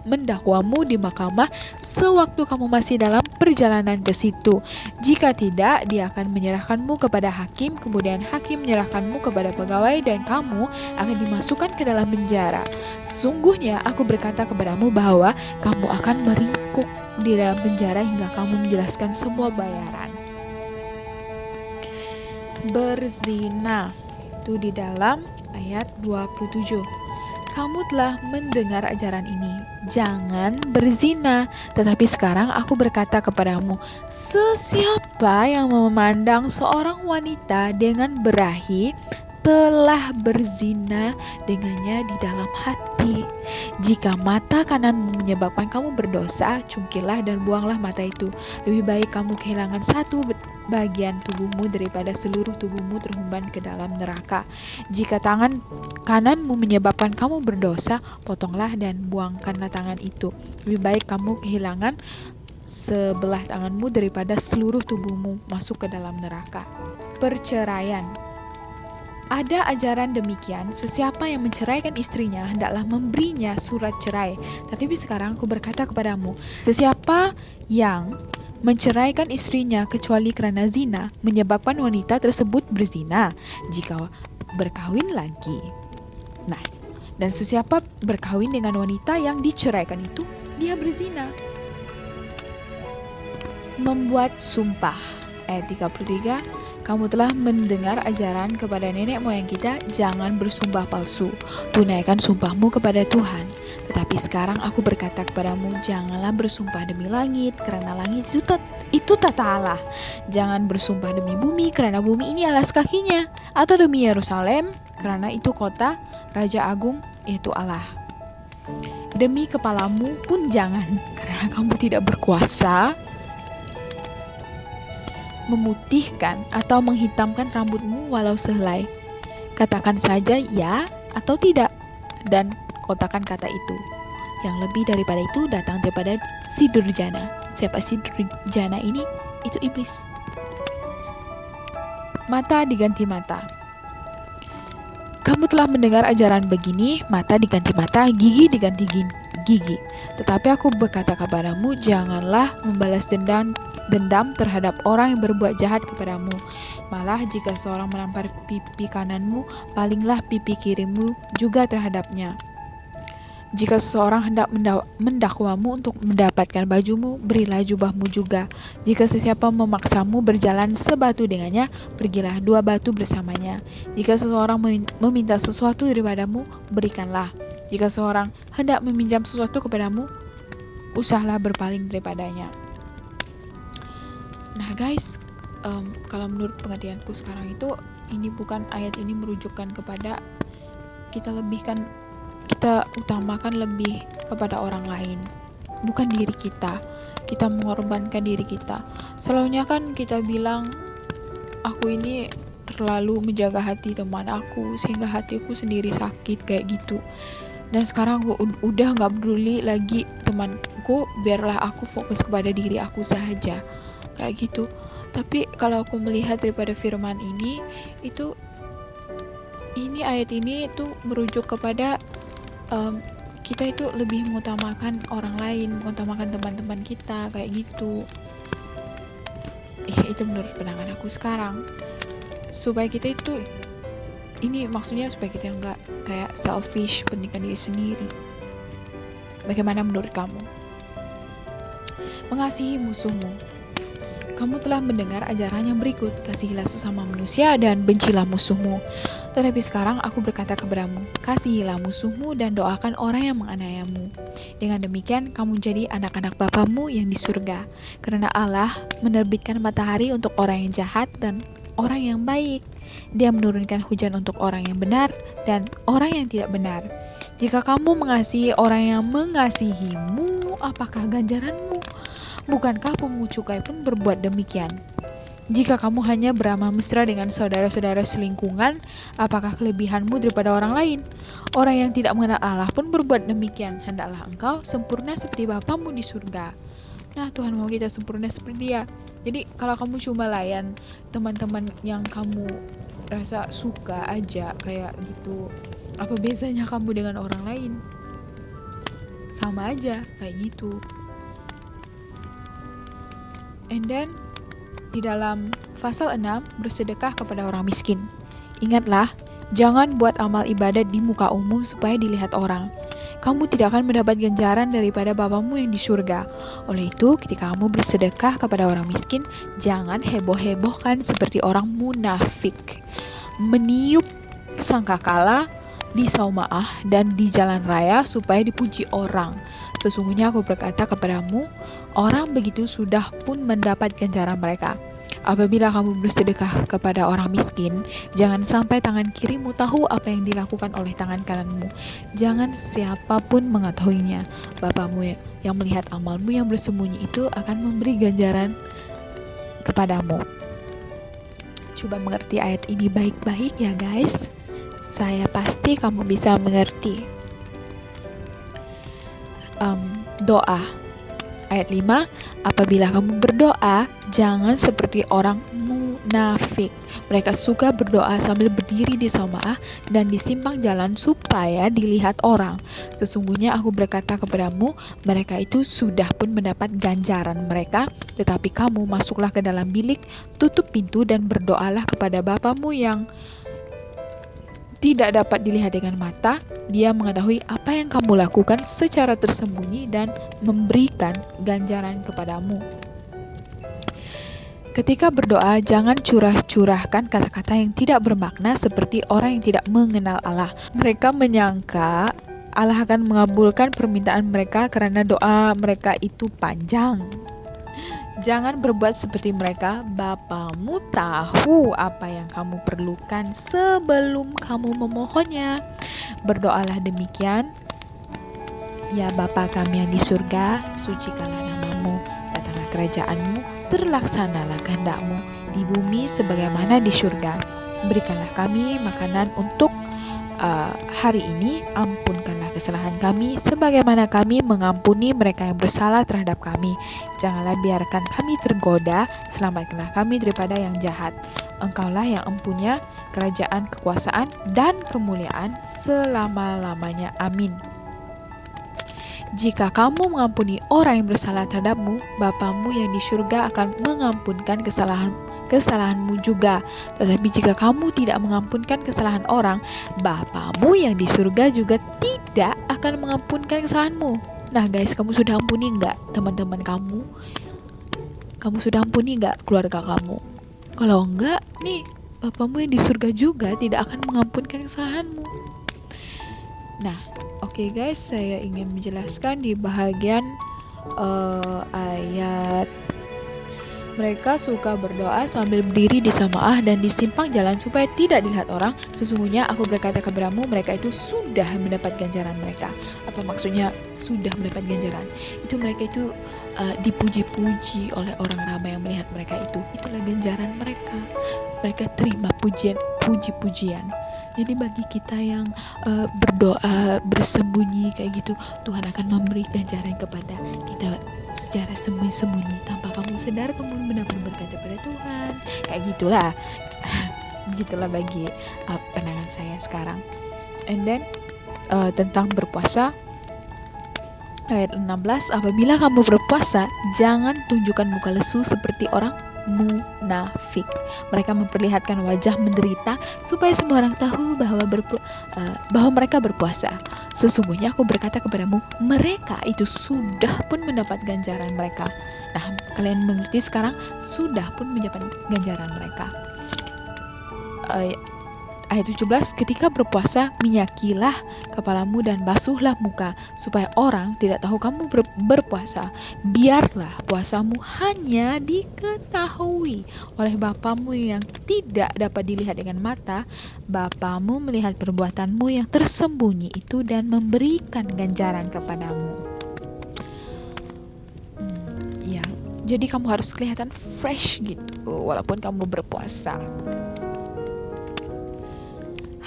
mendakwamu di mahkamah sewaktu kamu masih dalam perjalanan ke situ. Jika tidak, dia akan menyerahkanmu kepada hakim, kemudian hakim menyerahkanmu kepada pegawai, dan kamu akan dimasukkan ke dalam penjara. Sesungguhnya aku berkata kepadamu bahwa kamu akan meringkuk di dalam penjara hingga kamu menjelaskan semua bayaran. Berzina itu di dalam ayat 27. Kamu telah mendengar ajaran ini, jangan berzina. Tetapi sekarang aku berkata kepadamu, sesiapa yang memandang seorang wanita dengan berahi telah berzina dengannya di dalam hati. Jika mata kananmu menyebabkan kamu berdosa, cungkillah dan buanglah mata itu. Lebih baik kamu kehilangan satu bagian tubuhmu daripada seluruh tubuhmu terhumban ke dalam neraka. Jika tangan kananmu menyebabkan kamu berdosa, potonglah dan buangkanlah tangan itu. Lebih baik kamu kehilangan sebelah tanganmu daripada seluruh tubuhmu masuk ke dalam neraka. Perceraian. Ada ajaran demikian, sesiapa yang menceraikan istrinya hendaklah memberinya surat cerai. Tetapi sekarang aku berkata kepadamu, sesiapa yang menceraikan istrinya kecuali kerana zina, menyebabkan wanita tersebut berzina jika berkahwin lagi. Nah, Dan sesiapa berkawin dengan wanita yang diceraikan itu, dia berzina. Membuat sumpah. Ayat 33, kamu telah mendengar ajaran kepada nenek moyang kita, jangan bersumpah palsu. Tunaikan sumpahmu kepada Tuhan. Tetapi sekarang aku berkata kepadamu, janganlah bersumpah demi langit, karena langit itu tata Allah. Jangan bersumpah demi bumi, karena bumi ini alas kakinya. Atau demi Yerusalem, karena itu kota Raja Agung, yaitu Allah. Demi kepalamu pun jangan, karena kamu tidak berkuasa memutihkan atau menghitamkan rambutmu walau sehelai. Katakan saja ya atau tidak, dan kotakan kata itu. Yang lebih daripada itu datang daripada si durjana. Siapa si durjana ini? Itu iblis. Mata diganti mata. Kamu telah mendengar ajaran begini, mata diganti mata, gigi diganti gigi. Tetapi aku berkata kepadamu, janganlah membalas dendam terhadap orang yang berbuat jahat kepadamu. Malah jika seorang menampar pipi kananmu, palinglah pipi kirimu juga terhadapnya. Jika seseorang hendak mendakwamu untuk mendapatkan bajumu, berilah jubahmu juga. Jika sesiapa memaksamu berjalan sebatu dengannya, pergilah 2 batu bersamanya. Jika seseorang meminta sesuatu daripadamu, berikanlah. Jika seorang hendak meminjam sesuatu kepadamu, usahlah berpaling daripadanya. Nah guys, kalau menurut pengertianku sekarang itu, ini bukan ayat ini merujukkan kepada kita utamakan lebih kepada orang lain, bukan diri kita. Kita mengorbankan diri kita. Selalunya kan kita bilang, aku ini terlalu menjaga hati teman aku sehingga hatiku sendiri sakit kayak gitu. Dan sekarang aku udah gak peduli lagi temanku, biarlah aku fokus kepada diri aku saja kayak gitu. Tapi kalau aku melihat daripada firman ini, ayat ini tuh merujuk kepada kita itu lebih mengutamakan orang lain, mengutamakan teman-teman kita kayak gitu. Itu menurut pandangan aku sekarang. Supaya kita itu, ini maksudnya supaya kita nggak kayak selfish, pentingkan diri sendiri. Bagaimana menurut kamu? Mengasihi musuhmu. Kamu telah mendengar ajaran yang berikut, kasihilah sesama manusia dan bencilah musuhmu. Tetapi sekarang aku berkata kepadamu, kasihilah musuhmu dan doakan orang yang menganiayamu. Dengan demikian kamu jadi anak-anak Bapamu yang di surga. Karena Allah menerbitkan matahari untuk orang yang jahat dan orang yang baik. Dia menurunkan hujan untuk orang yang benar dan orang yang tidak benar. Jika kamu mengasihi orang yang mengasihimu, apakah ganjaranmu? Bukankah pemungut cukai pun berbuat demikian? Jika kamu hanya beramah mesra dengan saudara-saudara selingkungan, apakah kelebihanmu daripada orang lain? Orang yang tidak mengenal Allah pun berbuat demikian. Hendaklah engkau sempurna seperti Bapamu di surga. Nah, Tuhan mau kita sempurna seperti Dia. Jadi kalau kamu cuma layan teman-teman yang kamu rasa suka aja kayak gitu, apa bezanya kamu dengan orang lain? Sama aja kayak gitu. And then di dalam pasal 6, bersedekah kepada orang miskin. Ingatlah, jangan buat amal ibadat di muka umum supaya dilihat orang. Kamu tidak akan mendapat ganjaran daripada Bapamu yang di surga. Oleh itu, ketika kamu bersedekah kepada orang miskin, jangan heboh-hebohkan seperti orang munafik. Meniup sangkakala di saumaah dan di jalan raya supaya dipuji orang. Sesungguhnya aku berkata kepadamu, orang begitu sudah pun mendapat ganjaran mereka. Apabila kamu bersedekah kepada orang miskin, jangan sampai tangan kirimu tahu apa yang dilakukan oleh tangan kananmu. Jangan siapapun mengetahuinya. Bapamu yang melihat amalmu yang bersembunyi itu akan memberi ganjaran kepadamu. Coba mengerti ayat ini baik-baik ya guys. Saya pasti kamu bisa mengerti. Doa. Ayat 5, apabila kamu berdoa, jangan seperti orang munafik. Mereka suka berdoa sambil berdiri di saumaah dan di simpang jalan supaya dilihat orang. Sesungguhnya aku berkata kepadamu, mereka itu sudah pun mendapat ganjaran mereka. Tetapi kamu masuklah ke dalam bilik, tutup pintu dan berdoalah kepada Bapamu yang tidak dapat dilihat dengan mata, Dia mengetahui apa yang kamu lakukan secara tersembunyi dan memberikan ganjaran kepadamu. Ketika berdoa, jangan curahkan kata-kata yang tidak bermakna seperti orang yang tidak mengenal Allah. Mereka menyangka Allah akan mengabulkan permintaan mereka karena doa mereka itu panjang. Jangan berbuat seperti mereka. Bapamu tahu apa yang kamu perlukan sebelum kamu memohonnya. Berdoalah demikian. Ya Bapa kami yang di surga, sucikanlah namamu, datanglah kerajaanmu, terlaksanalah kehendak-Mu di bumi sebagaimana di surga. Berikanlah kami makanan untuk hari ini. Ampunkanlah kesalahan kami sebagaimana kami mengampuni mereka yang bersalah terhadap kami. Janganlah biarkan kami tergoda, selamatkanlah kami daripada yang jahat. Engkaulah yang empunya kerajaan, kekuasaan, dan kemuliaan selama-lamanya. Amin. Jika kamu mengampuni orang yang bersalah terhadapmu, Bapamu yang di surga akan mengampunkan kesalahanmu juga. Tetapi jika kamu tidak mengampunkan kesalahan orang, Bapamu yang di surga juga tidak akan mengampunkan kesalahanmu. Nah guys, kamu sudah ampuni nggak teman-teman kamu? Kamu sudah ampuni nggak keluarga kamu? Kalau enggak, nih Bapamu yang di surga juga tidak akan mengampunkan kesalahanmu. Nah, oke guys, saya ingin menjelaskan di bahagian ayat. Mereka suka berdoa sambil berdiri di samaah dan di simpang jalan supaya tidak dilihat orang. Sesungguhnya aku berkata kepadamu, mereka itu sudah mendapat ganjaran mereka. Apa maksudnya sudah mendapat ganjaran? Itu mereka itu dipuji-puji oleh orang ramai yang melihat mereka itu. Itulah ganjaran mereka. Mereka terima puji-pujian. Jadi bagi kita yang berdoa bersembunyi kayak gitu, Tuhan akan memberi ganjaran kepada kita secara sembunyi-sembunyi tanpa kamu sadar. Kamu benar-benar berkata pada Tuhan kayak gitulah. Begitulah bagi pandangan saya sekarang. And then tentang berpuasa, ayat 16, apabila kamu berpuasa, jangan tunjukkan muka lesu seperti orang munafik. Mereka memperlihatkan wajah menderita supaya semua orang tahu bahwa mereka berpuasa. Sesungguhnya aku berkata kepadamu, mereka itu sudah pun mendapat ganjaran mereka. Nah, kalian mengerti sekarang, sudah pun mendapat ganjaran mereka. Ayat 17, ketika berpuasa, minyakilah kepalamu dan basuhlah muka, supaya orang tidak tahu kamu berpuasa. Biarlah puasamu hanya diketahui oleh Bapamu yang tidak dapat dilihat dengan mata. Bapamu melihat perbuatanmu yang tersembunyi itu dan memberikan ganjaran kepadamu. Ya, jadi kamu harus kelihatan fresh gitu, walaupun kamu berpuasa.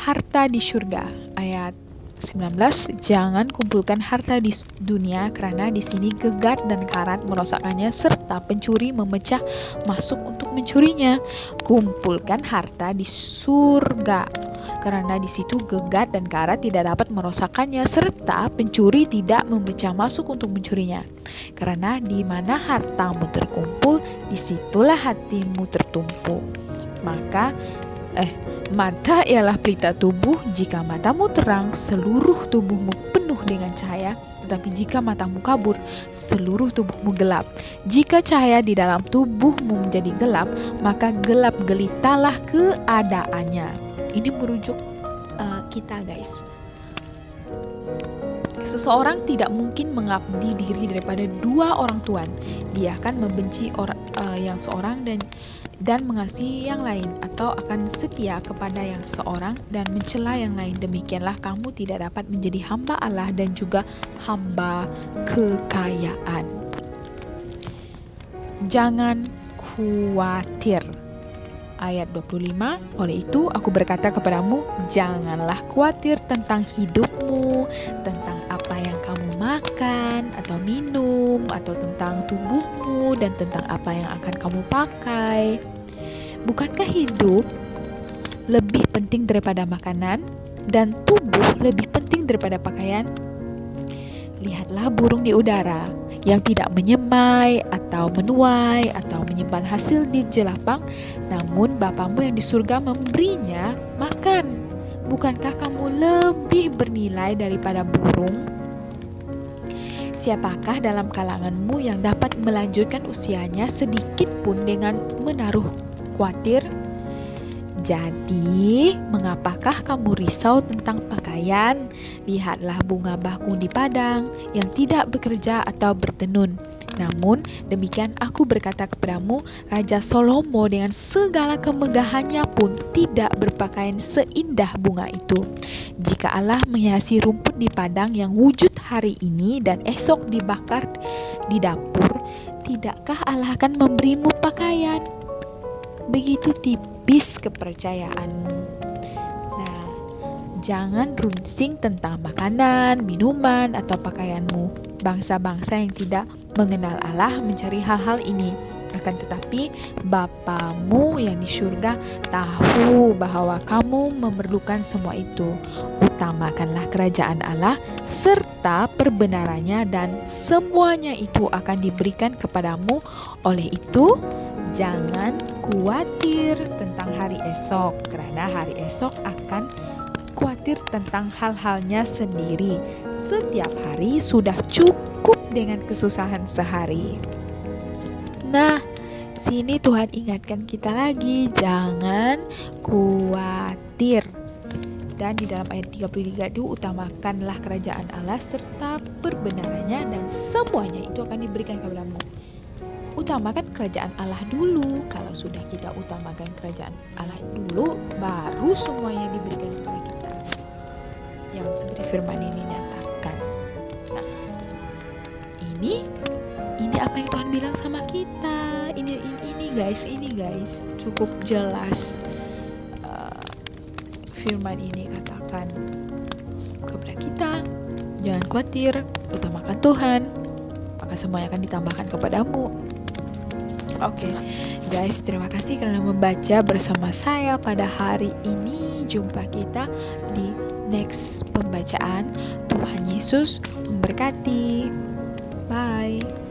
Harta di surga, ayat 19, jangan kumpulkan harta di dunia karena di sini gegat dan karat merosakkannya serta pencuri memecah masuk untuk mencurinya. Kumpulkan harta di surga karena di situ gegat dan karat tidak dapat merosakkannya serta pencuri tidak memecah masuk untuk mencurinya. Karena di mana hartamu terkumpul, disitulah hatimu tertumpu. Mata ialah pelita tubuh. Jika matamu terang, seluruh tubuhmu penuh dengan cahaya. Tetapi jika matamu kabur, seluruh tubuhmu gelap. Jika cahaya di dalam tubuhmu menjadi gelap, maka gelap gelitalah keadaannya. Ini merujuk kita guys. Seseorang tidak mungkin mengabdi diri daripada dua orang tuan. Dia akan membenci yang seorang dan mengasihi yang lain, atau akan setia kepada yang seorang dan mencela yang lain. Demikianlah kamu tidak dapat menjadi hamba Allah dan juga hamba kekayaan. Jangan khawatir. Ayat 25, oleh itu aku berkata kepadamu, janganlah khawatir tentang hidupmu, tentang apa yang kamu makan atau minum, atau tentang tubuhmu dan tentang apa yang akan kamu pakai. Bukankah hidup lebih penting daripada makanan dan tubuh lebih penting daripada pakaian? Lihatlah burung di udara yang tidak menyemai atau menuai atau menyimpan hasil di jelapang, namun Bapamu yang di surga memberinya makan. Bukankah kamu lebih bernilai daripada burung? Siapakah dalam kalanganmu yang dapat melanjutkan usianya sedikit pun dengan menaruh khawatir? Jadi, mengapakah kamu risau tentang pakaian? Lihatlah bunga bakung di padang yang tidak bekerja atau bertenun. Namun, demikian aku berkata kepadamu, Raja Salomo dengan segala kemegahannya pun tidak berpakaian seindah bunga itu. Jika Allah menghiasi rumput di padang yang wujud hari ini dan esok dibakar di dapur, tidakkah Allah akan memberimu pakaian? Begitu tipis kepercayaanmu. Nah, jangan runsing tentang makanan, minuman, atau pakaianmu. Bangsa-bangsa yang tidak mengenal Allah mencari hal-hal ini. Akan tetapi Bapamu yang di surga tahu bahwa kamu memerlukan semua itu. Utamakanlah kerajaan Allah serta perbenarannya, dan semuanya itu akan diberikan kepadamu. Oleh itu, jangan khawatir tentang hari esok, karena hari esok akan khawatir tentang hal-halnya sendiri. Setiap hari sudah cukup dengan kesusahan sehari. Nah, sini Tuhan ingatkan kita lagi, jangan khawatir. Dan di dalam ayat 33 itu, utamakanlah kerajaan Allah serta perbenarannya, dan semuanya itu akan diberikan kepadamu. Utamakan kerajaan Allah dulu. Kalau sudah kita utamakan kerajaan Allah dulu, baru semuanya diberikan kepada kita. Yang seperti firman ini nyatakan. Nah, ini apa yang Tuhan bilang sama kita. Ini guys, cukup jelas. Firman ini katakan kepada kita, jangan khawatir, utamakan Tuhan, maka semuanya akan ditambahkan kepadamu. Oke, guys, terima kasih karena membaca bersama saya pada hari ini. Jumpa kita di next pembacaan. Tuhan Yesus memberkati. Bye.